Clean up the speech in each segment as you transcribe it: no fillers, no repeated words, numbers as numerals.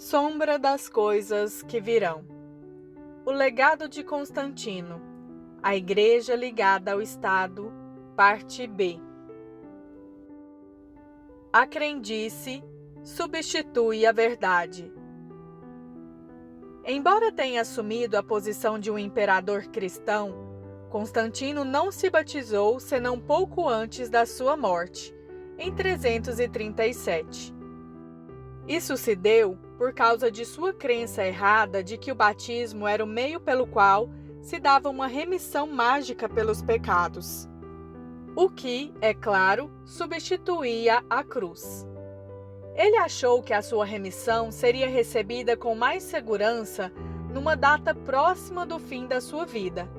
Sombra das coisas que virão. O legado de Constantino. A Igreja ligada ao Estado. Parte B. A crendice substitui a verdade. Embora tenha assumido a posição de um imperador cristão, Constantino não se batizou senão pouco antes da sua morte, em 337. Isso se deu por causa de sua crença errada de que o batismo era o meio pelo qual se dava uma remissão mágica pelos pecados, o que, é claro, substituía a cruz. Ele achou que a sua remissão seria recebida com mais segurança numa data próxima do fim da sua vida,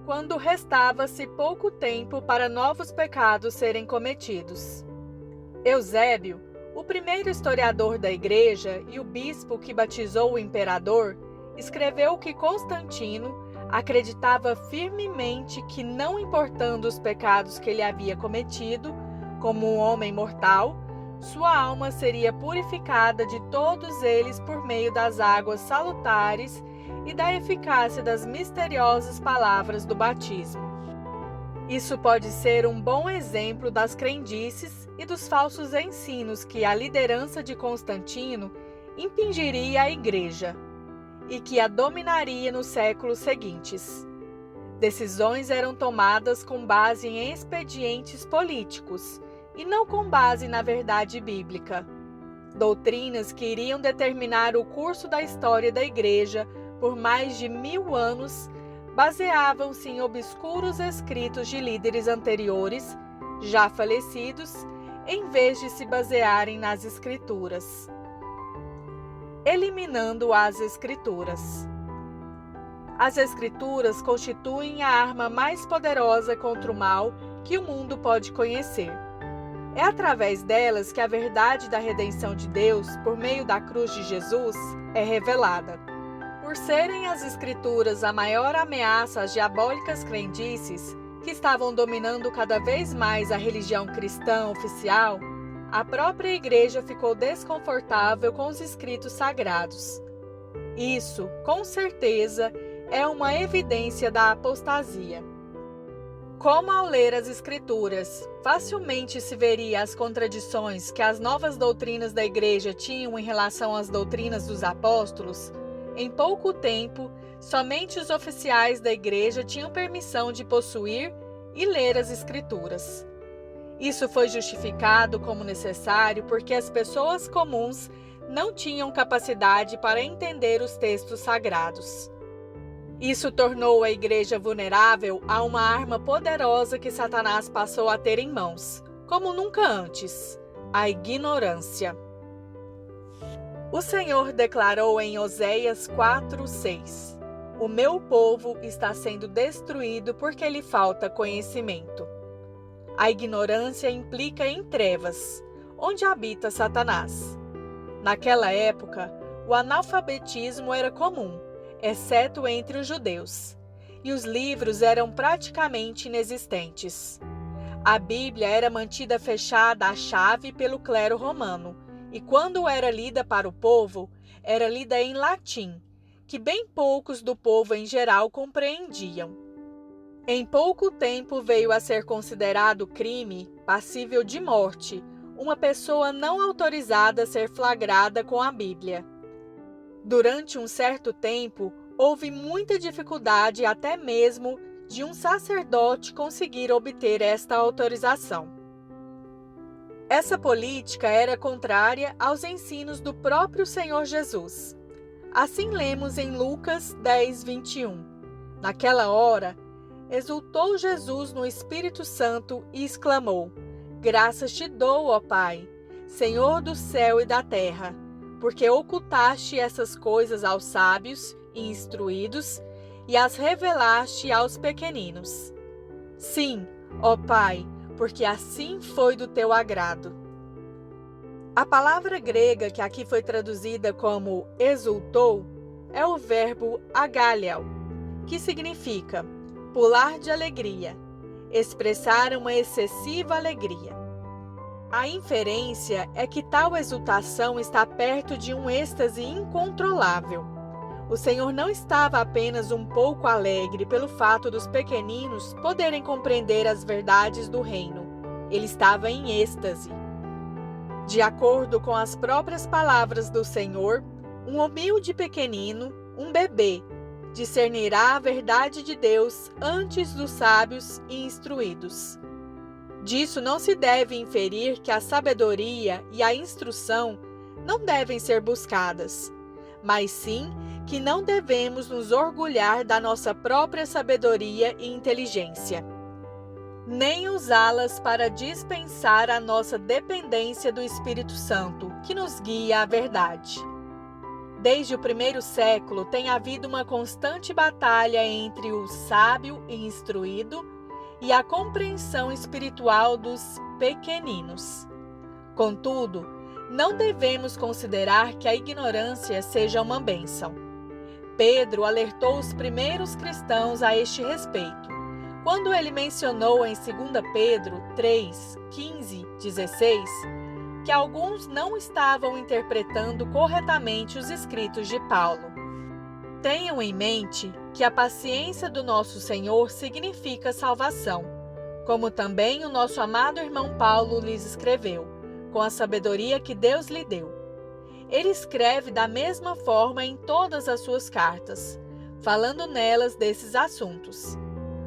quando restava-se pouco tempo para novos pecados serem cometidos. Eusébio, o primeiro historiador da Igreja e o bispo que batizou o imperador, escreveu que Constantino acreditava firmemente que, não importando os pecados que ele havia cometido, como um homem mortal, sua alma seria purificada de todos eles por meio das águas salutares e da eficácia das misteriosas palavras do batismo. Isso pode ser um bom exemplo das crendices e dos falsos ensinos que a liderança de Constantino impingiria à Igreja e que a dominaria nos séculos seguintes. Decisões eram tomadas com base em expedientes políticos e não com base na verdade bíblica. Doutrinas que iriam determinar o curso da história da Igreja por mais de 1000 anos baseavam-se em obscuros escritos de líderes anteriores, já falecidos, em vez de se basearem nas Escrituras. Eliminando as Escrituras. As Escrituras constituem a arma mais poderosa contra o mal que o mundo pode conhecer. É através delas que a verdade da redenção de Deus, por meio da cruz de Jesus, é revelada. Por serem as Escrituras a maior ameaça às diabólicas crendices que estavam dominando cada vez mais a religião cristã oficial, a própria Igreja ficou desconfortável com os escritos sagrados. Isso, com certeza, é uma evidência da apostasia. Como ao ler as Escrituras, facilmente se veria as contradições que as novas doutrinas da Igreja tinham em relação às doutrinas dos apóstolos, em pouco tempo, somente os oficiais da Igreja tinham permissão de possuir e ler as Escrituras. Isso foi justificado como necessário porque as pessoas comuns não tinham capacidade para entender os textos sagrados. Isso tornou a Igreja vulnerável a uma arma poderosa que Satanás passou a ter em mãos, como nunca antes: a ignorância. O Senhor declarou em Oséias 4:6: O meu povo está sendo destruído porque lhe falta conhecimento. A ignorância implica em trevas, onde habita Satanás. Naquela época, o analfabetismo era comum, exceto entre os judeus, e os livros eram praticamente inexistentes. A Bíblia era mantida fechada à chave pelo clero romano, e quando era lida para o povo, era lida em latim, que bem poucos do povo em geral compreendiam. Em pouco tempo veio a ser considerado crime, passível de morte, uma pessoa não autorizada a ser flagrada com a Bíblia. Durante um certo tempo, houve muita dificuldade até mesmo de um sacerdote conseguir obter esta autorização. Essa política era contrária aos ensinos do próprio Senhor Jesus. Assim lemos em Lucas 10:21. Naquela hora, exultou Jesus no Espírito Santo e exclamou: Graças te dou, ó Pai, Senhor do céu e da terra, porque ocultaste essas coisas aos sábios e instruídos e as revelaste aos pequeninos. Sim, ó Pai, porque assim foi do teu agrado. A palavra grega que aqui foi traduzida como exultou é o verbo agaliao, que significa pular de alegria, expressar uma excessiva alegria. A inferência é que tal exultação está perto de um êxtase incontrolável. O Senhor não estava apenas um pouco alegre pelo fato dos pequeninos poderem compreender as verdades do reino. Ele estava em êxtase. De acordo com as próprias palavras do Senhor, um humilde pequenino, um bebê, discernirá a verdade de Deus antes dos sábios e instruídos. Disso não se deve inferir que a sabedoria e a instrução não devem ser buscadas, mas sim que não devemos nos orgulhar da nossa própria sabedoria e inteligência, nem usá-las para dispensar a nossa dependência do Espírito Santo, que nos guia à verdade. Desde o primeiro século tem havido uma constante batalha entre o sábio e instruído e a compreensão espiritual dos pequeninos. Contudo, não devemos considerar que a ignorância seja uma bênção. Pedro alertou os primeiros cristãos a este respeito, quando ele mencionou em 2 Pedro 3, 15, 16, que alguns não estavam interpretando corretamente os escritos de Paulo. Tenham em mente que a paciência do nosso Senhor significa salvação, como também o nosso amado irmão Paulo lhes escreveu, com a sabedoria que Deus lhe deu. Ele escreve da mesma forma em todas as suas cartas, falando nelas desses assuntos.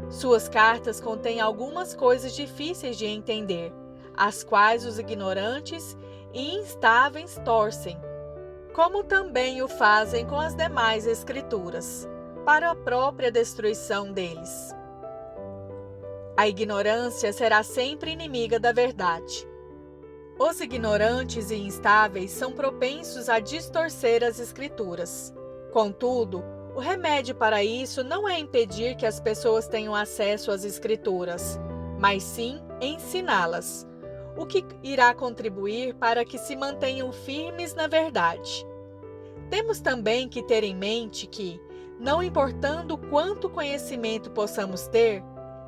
Suas cartas contêm algumas coisas difíceis de entender, as quais os ignorantes e instáveis torcem, como também o fazem com as demais escrituras, para a própria destruição deles. A ignorância será sempre inimiga da verdade. Os ignorantes e instáveis são propensos a distorcer as escrituras. Contudo, o remédio para isso não é impedir que as pessoas tenham acesso às escrituras, mas sim ensiná-las, o que irá contribuir para que se mantenham firmes na verdade. Temos também que ter em mente que, não importando quanto conhecimento possamos ter,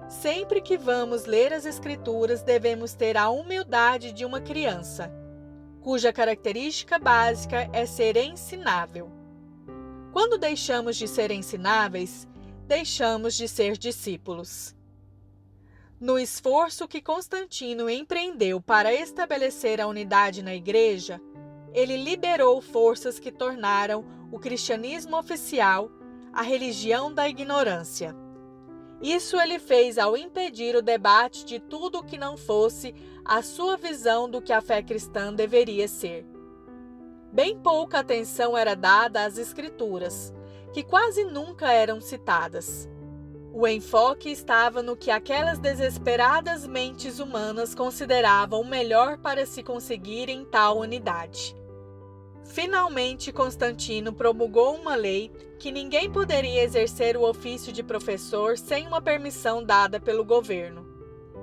sempre que vamos ler as Escrituras devemos ter a humildade de uma criança, cuja característica básica é ser ensinável. Quando deixamos de ser ensináveis, deixamos de ser discípulos. No esforço que Constantino empreendeu para estabelecer a unidade na Igreja, ele liberou forças que tornaram o cristianismo oficial a religião da ignorância. Isso ele fez ao impedir o debate de tudo o que não fosse a sua visão do que a fé cristã deveria ser. Bem pouca atenção era dada às Escrituras, que quase nunca eram citadas. O enfoque estava no que aquelas desesperadas mentes humanas consideravam melhor para se conseguir em tal unidade. Finalmente, Constantino promulgou uma lei que ninguém poderia exercer o ofício de professor sem uma permissão dada pelo governo.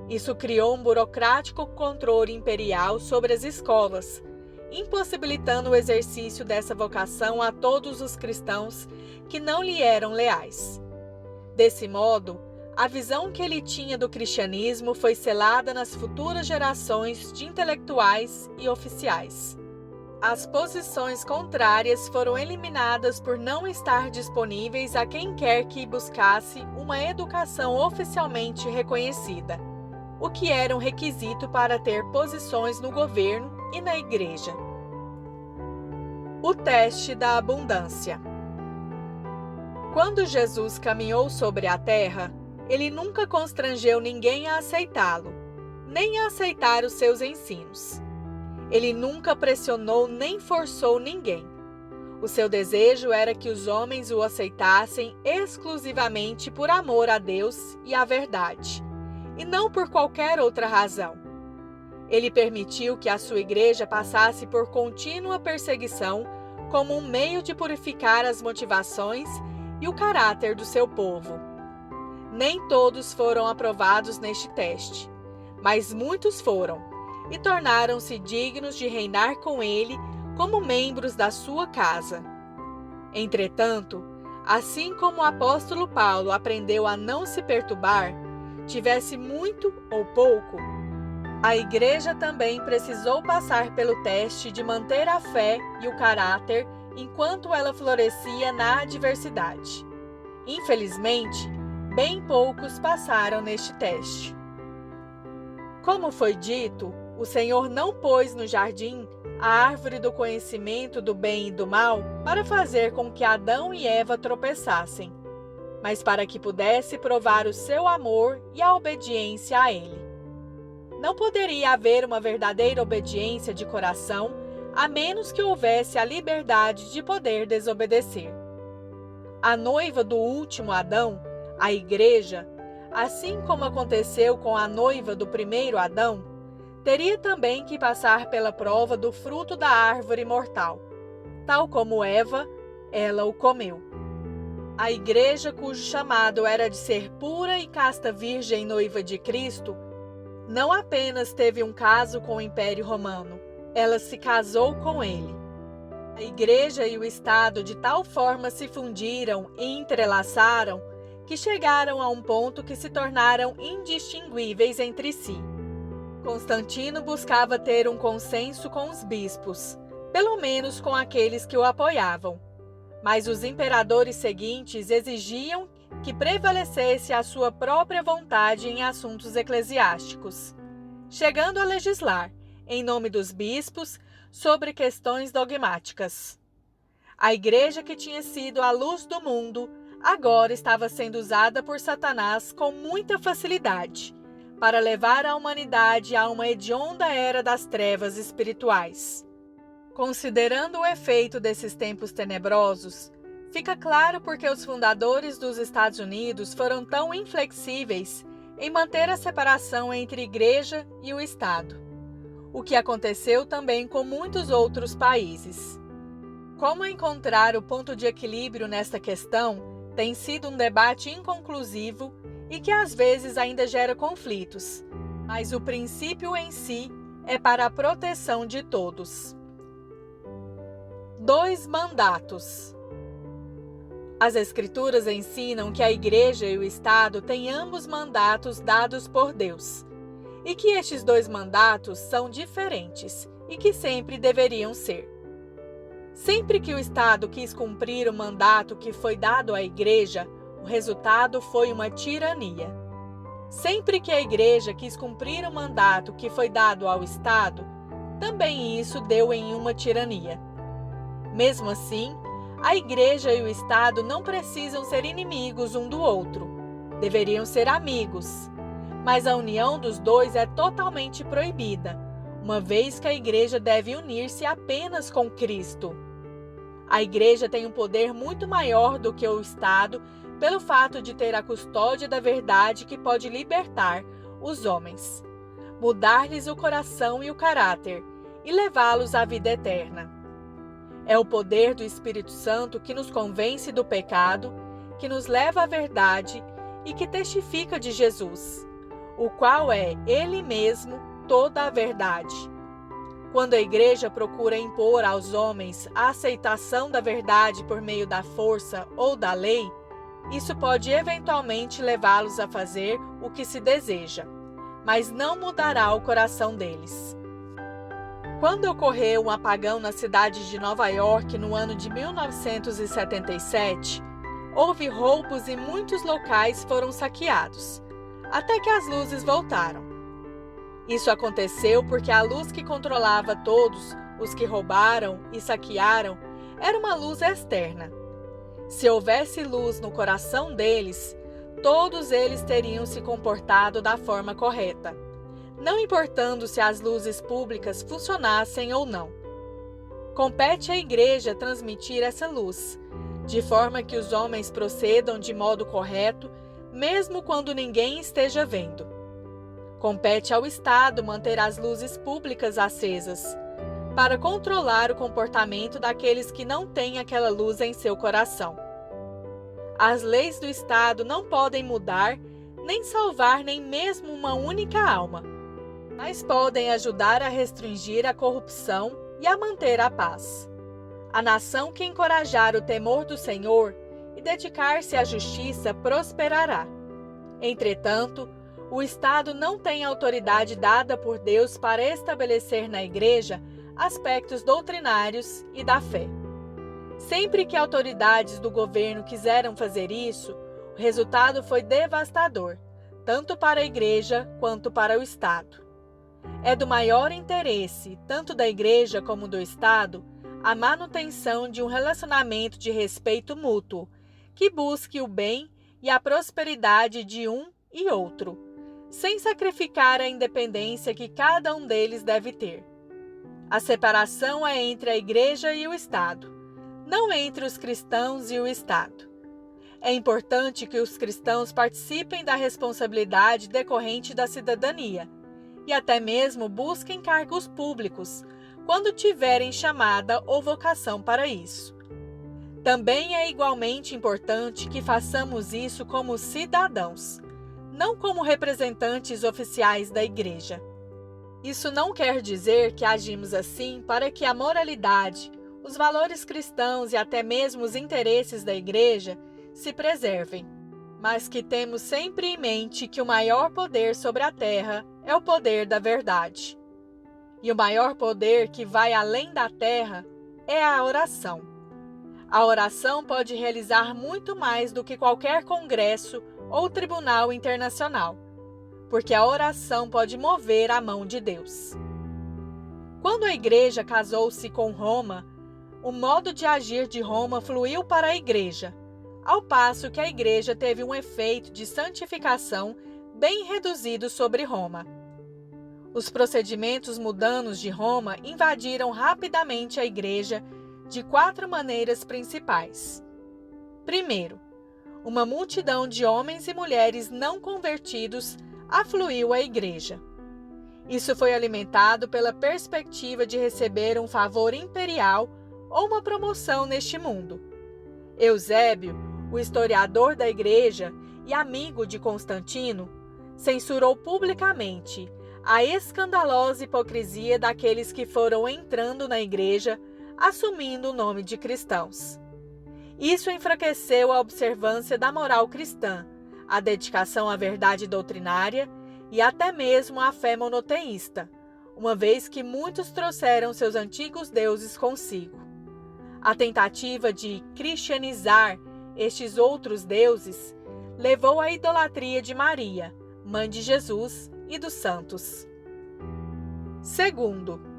Isso criou um burocrático controle imperial sobre as escolas, impossibilitando o exercício dessa vocação a todos os cristãos que não lhe eram leais. Desse modo, a visão que ele tinha do cristianismo foi selada nas futuras gerações de intelectuais e oficiais. As posições contrárias foram eliminadas por não estar disponíveis a quem quer que buscasse uma educação oficialmente reconhecida, o que era um requisito para ter posições no governo e na igreja. O teste da abundância. Quando Jesus caminhou sobre a terra, ele nunca constrangeu ninguém a aceitá-lo, nem a aceitar os seus ensinos. Ele nunca pressionou nem forçou ninguém. O seu desejo era que os homens o aceitassem exclusivamente por amor a Deus e à verdade, e não por qualquer outra razão. Ele permitiu que a sua igreja passasse por contínua perseguição como um meio de purificar as motivações e o caráter do seu povo. Nem todos foram aprovados neste teste, mas muitos foram, e tornaram-se dignos de reinar com ele como membros da sua casa. Entretanto, assim como o apóstolo Paulo aprendeu a não se perturbar, tivesse muito ou pouco, A Igreja também precisou passar pelo teste de manter a fé e o caráter enquanto ela florescia na adversidade. Infelizmente, bem poucos passaram neste teste. Como foi dito, o Senhor não pôs no jardim a árvore do conhecimento do bem e do mal para fazer com que Adão e Eva tropeçassem, mas para que pudesse provar o seu amor e a obediência a Ele. Não poderia haver uma verdadeira obediência de coração a menos que houvesse a liberdade de poder desobedecer. A noiva do último Adão, a Igreja, assim como aconteceu com a noiva do primeiro Adão, teria também que passar pela prova do fruto da árvore mortal. Tal como Eva, ela o comeu. A Igreja, cujo chamado era de ser pura e casta virgem noiva de Cristo, não apenas teve um caso com o Império Romano, ela se casou com ele. A Igreja e o Estado de tal forma se fundiram e entrelaçaram que chegaram a um ponto que se tornaram indistinguíveis entre si. Constantino buscava ter um consenso com os bispos, pelo menos com aqueles que o apoiavam, mas os imperadores seguintes exigiam que prevalecesse a sua própria vontade em assuntos eclesiásticos, chegando a legislar, em nome dos bispos, sobre questões dogmáticas. A Igreja, que tinha sido a luz do mundo, agora estava sendo usada por Satanás com muita facilidade para levar a humanidade a uma hedionda era das trevas espirituais. Considerando o efeito desses tempos tenebrosos, fica claro porque os fundadores dos Estados Unidos foram tão inflexíveis em manter a separação entre Igreja e o Estado, o que aconteceu também com muitos outros países. Como encontrar o ponto de equilíbrio nesta questão tem sido um debate inconclusivo e que às vezes ainda gera conflitos, mas o princípio em si é para a proteção de todos. 2 mandatos. As Escrituras ensinam que a Igreja e o Estado têm ambos mandatos dados por Deus, e que estes 2 mandatos são diferentes e que sempre deveriam ser. Sempre que o Estado quis cumprir o mandato que foi dado à Igreja, o resultado foi uma tirania. Sempre que a Igreja quis cumprir o mandato que foi dado ao Estado, também isso deu em uma tirania. Mesmo assim, a Igreja e o Estado não precisam ser inimigos um do outro. Deveriam ser amigos. Mas a união dos dois é totalmente proibida, uma vez que a Igreja deve unir-se apenas com Cristo. A Igreja tem um poder muito maior do que o Estado pelo fato de ter a custódia da verdade que pode libertar os homens, mudar-lhes o coração e o caráter e levá-los à vida eterna. É o poder do Espírito Santo que nos convence do pecado, que nos leva à verdade e que testifica de Jesus, o qual é Ele mesmo toda a verdade. Quando a Igreja procura impor aos homens a aceitação da verdade por meio da força ou da lei, isso pode eventualmente levá-los a fazer o que se deseja, mas não mudará o coração deles. Quando ocorreu um apagão na cidade de Nova York no ano de 1977, houve roubos e muitos locais foram saqueados, até que as luzes voltaram. Isso aconteceu porque a luz que controlava todos os que roubaram e saquearam era uma luz externa. Se houvesse luz no coração deles, todos eles teriam se comportado da forma correta, não importando se as luzes públicas funcionassem ou não. Compete à Igreja transmitir essa luz, de forma que os homens procedam de modo correto, mesmo quando ninguém esteja vendo. Compete ao Estado manter as luzes públicas acesas, para controlar o comportamento daqueles que não têm aquela luz em seu coração. As leis do Estado não podem mudar, nem salvar nem mesmo uma única alma, mas podem ajudar a restringir a corrupção e a manter a paz. A nação que encorajar o temor do Senhor e dedicar-se à justiça prosperará. Entretanto, O Estado não tem autoridade dada por Deus para estabelecer na Igreja aspectos doutrinários e da fé. Sempre que autoridades do governo quiseram fazer isso, o resultado foi devastador, tanto para a Igreja quanto para o Estado. É do maior interesse, tanto da Igreja como do Estado, a manutenção de um relacionamento de respeito mútuo, que busque o bem e a prosperidade de um e outro, sem sacrificar a independência que cada um deles deve ter. A separação é entre a Igreja e o Estado, não entre os cristãos e o Estado. É importante que os cristãos participem da responsabilidade decorrente da cidadania e até mesmo busquem cargos públicos, quando tiverem chamada ou vocação para isso. Também é igualmente importante que façamos isso como cidadãos, não como representantes oficiais da Igreja. Isso não quer dizer que agimos assim para que a moralidade, os valores cristãos e até mesmo os interesses da Igreja se preservem, mas que temos sempre em mente que o maior poder sobre a terra é o poder da verdade. E o maior poder que vai além da terra é a oração. A oração pode realizar muito mais do que qualquer congresso ou tribunal internacional, porque a oração pode mover a mão de Deus. Quando a Igreja casou-se com Roma, o modo de agir de Roma fluiu para a Igreja, ao passo que a Igreja teve um efeito de santificação bem reduzido sobre Roma. Os procedimentos mundanos de Roma invadiram rapidamente a Igreja de 4 maneiras principais. Primeiro, uma multidão de homens e mulheres não convertidos afluiu à Igreja. Isso foi alimentado pela perspectiva de receber um favor imperial ou uma promoção neste mundo. Eusébio, o historiador da Igreja e amigo de Constantino, censurou publicamente a escandalosa hipocrisia daqueles que foram entrando na Igreja assumindo o nome de cristãos. Isso enfraqueceu a observância da moral cristã, a dedicação à verdade doutrinária e até mesmo à fé monoteísta, uma vez que muitos trouxeram seus antigos deuses consigo. A tentativa de cristianizar estes outros deuses levou à idolatria de Maria, mãe de Jesus e dos santos. Segundo,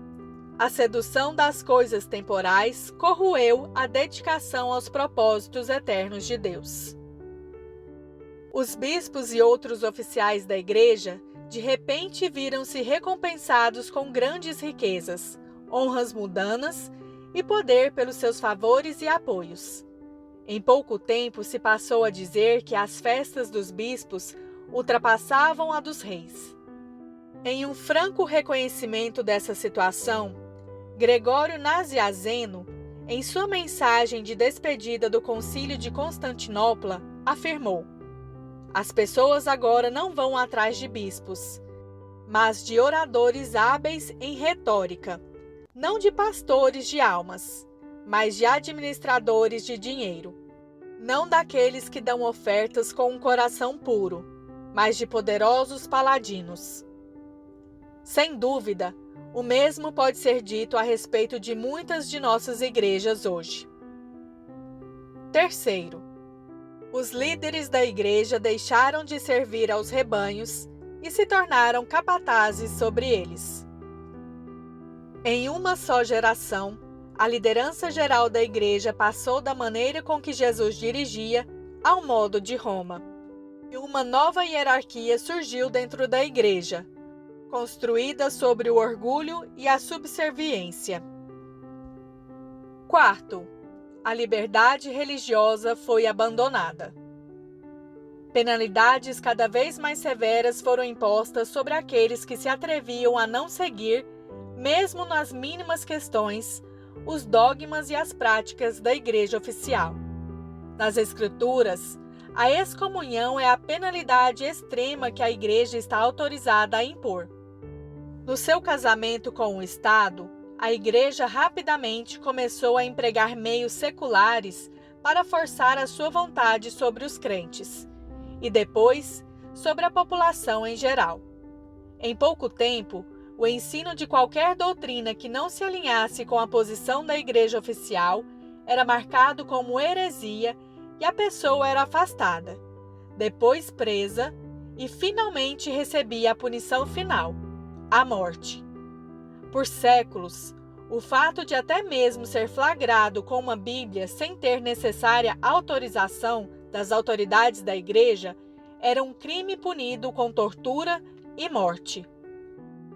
a sedução das coisas temporais corroeu a dedicação aos propósitos eternos de Deus. Os bispos e outros oficiais da Igreja de repente viram-se recompensados com grandes riquezas, honras mundanas e poder pelos seus favores e apoios. Em pouco tempo se passou a dizer que as festas dos bispos ultrapassavam a dos reis. Em um franco reconhecimento dessa situação, Gregório Nazianzeno, em sua mensagem de despedida do Concílio de Constantinopla, afirmou: as pessoas agora não vão atrás de bispos, mas de oradores hábeis em retórica, não de pastores de almas, mas de administradores de dinheiro, não daqueles que dão ofertas com um coração puro, mas de poderosos paladinos. Sem dúvida, o mesmo pode ser dito a respeito de muitas de nossas igrejas hoje. Terceiro, os líderes da Igreja deixaram de servir aos rebanhos e se tornaram capatazes sobre eles. Em uma só geração, a liderança geral da Igreja passou da maneira com que Jesus dirigia ao modo de Roma. E uma nova hierarquia surgiu dentro da Igreja, construída sobre o orgulho e a subserviência. Quarto, a liberdade religiosa foi abandonada. Penalidades cada vez mais severas foram impostas sobre aqueles que se atreviam a não seguir, mesmo nas mínimas questões, os dogmas e as práticas da Igreja oficial. Nas Escrituras, a excomunhão é a penalidade extrema que a Igreja está autorizada a impor. No seu casamento com o Estado, a Igreja rapidamente começou a empregar meios seculares para forçar a sua vontade sobre os crentes, e depois sobre a população em geral. Em pouco tempo, o ensino de qualquer doutrina que não se alinhasse com a posição da Igreja oficial era marcado como heresia e a pessoa era afastada, depois presa e finalmente recebia a punição final, a morte. Por séculos, o fato de até mesmo ser flagrado com uma Bíblia sem ter necessária autorização das autoridades da Igreja era um crime punido com tortura e morte.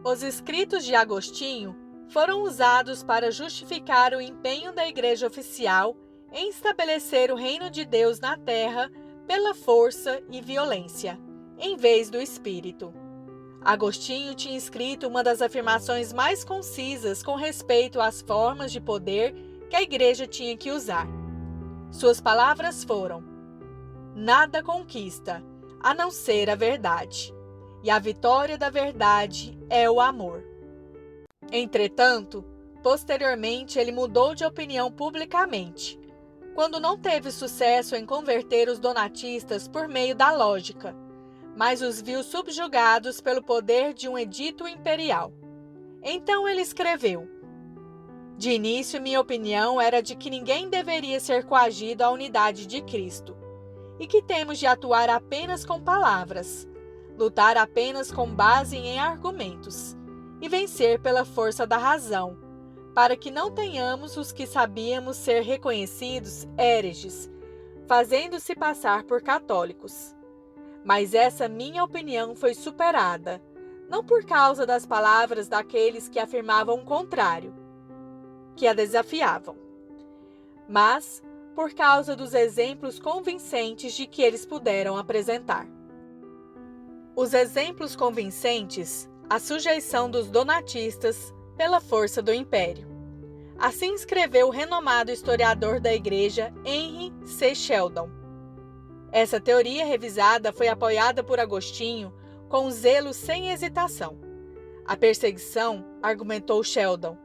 Os escritos de Agostinho foram usados para justificar o empenho da Igreja oficial em estabelecer o reino de Deus na terra pela força e violência, em vez do Espírito. Agostinho tinha escrito uma das afirmações mais concisas com respeito às formas de poder que a Igreja tinha que usar. Suas palavras foram: nada conquista, a não ser a verdade, e a vitória da verdade é o amor. Entretanto, posteriormente ele mudou de opinião publicamente, quando não teve sucesso em converter os donatistas por meio da lógica, mas os viu subjugados pelo poder de um edito imperial. Então ele escreveu: de início, minha opinião era de que ninguém deveria ser coagido à unidade de Cristo, e que temos de atuar apenas com palavras, lutar apenas com base em argumentos, e vencer pela força da razão, para que não tenhamos os que sabíamos ser reconhecidos hereges, fazendo-se passar por católicos. Mas essa minha opinião foi superada, não por causa das palavras daqueles que afirmavam o contrário, que a desafiavam, mas por causa dos exemplos convincentes de que eles puderam apresentar. Os exemplos convincentes, a sujeição dos donatistas pela força do império. Assim escreveu o renomado historiador da Igreja Henry C. Sheldon. Essa teoria revisada foi apoiada por Agostinho com zelo sem hesitação. A perseguição, argumentou Sheldon,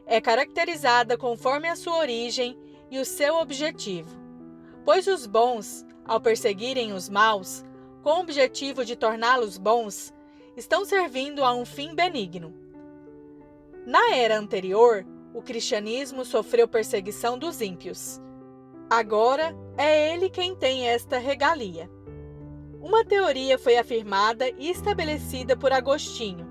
é caracterizada conforme a sua origem e o seu objetivo, pois os bons, ao perseguirem os maus, com o objetivo de torná-los bons, estão servindo a um fim benigno. Na era anterior, o cristianismo sofreu perseguição dos ímpios. Agora é ele quem tem esta regalia. Uma teoria foi afirmada e estabelecida por Agostinho,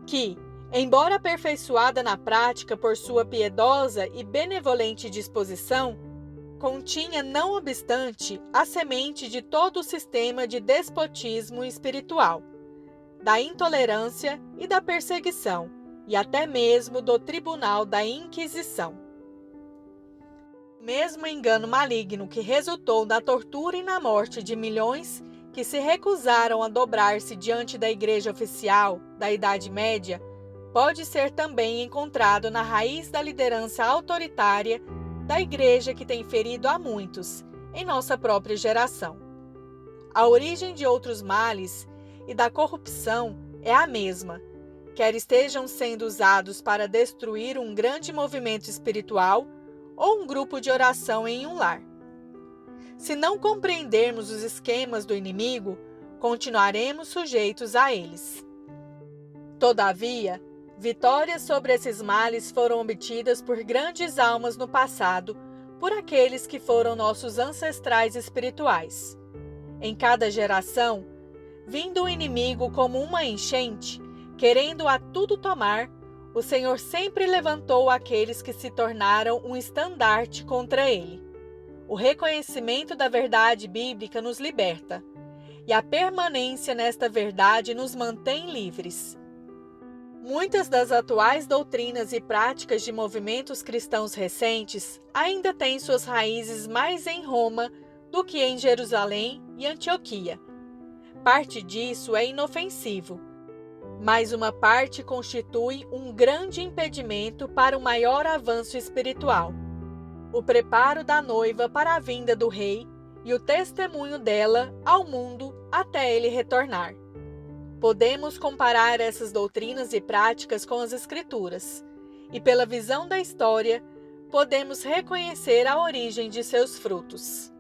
que, embora aperfeiçoada na prática por sua piedosa e benevolente disposição, continha, não obstante, a semente de todo o sistema de despotismo espiritual, da intolerância e da perseguição, e até mesmo do tribunal da Inquisição. Mesmo engano maligno que resultou na tortura e na morte de milhões que se recusaram a dobrar-se diante da Igreja oficial da Idade Média, pode ser também encontrado na raiz da liderança autoritária da Igreja que tem ferido a muitos em nossa própria geração. A origem de outros males e da corrupção é a mesma, quer estejam sendo usados para destruir um grande movimento espiritual ou um grupo de oração em um lar. Se não compreendermos os esquemas do inimigo, continuaremos sujeitos a eles. Todavia, vitórias sobre esses males foram obtidas por grandes almas no passado, por aqueles que foram nossos ancestrais espirituais. Em cada geração, vindo o inimigo como uma enchente, querendo a tudo tomar, o Senhor sempre levantou aqueles que se tornaram um estandarte contra ele. O reconhecimento da verdade bíblica nos liberta, e a permanência nesta verdade nos mantém livres. Muitas das atuais doutrinas e práticas de movimentos cristãos recentes ainda têm suas raízes mais em Roma do que em Jerusalém e Antioquia. Parte disso é inofensivo, mas uma parte constitui um grande impedimento para o maior avanço espiritual. O preparo da noiva para a vinda do rei e o testemunho dela ao mundo até ele retornar. Podemos comparar essas doutrinas e práticas com as Escrituras, e pela visão da história, podemos reconhecer a origem de seus frutos.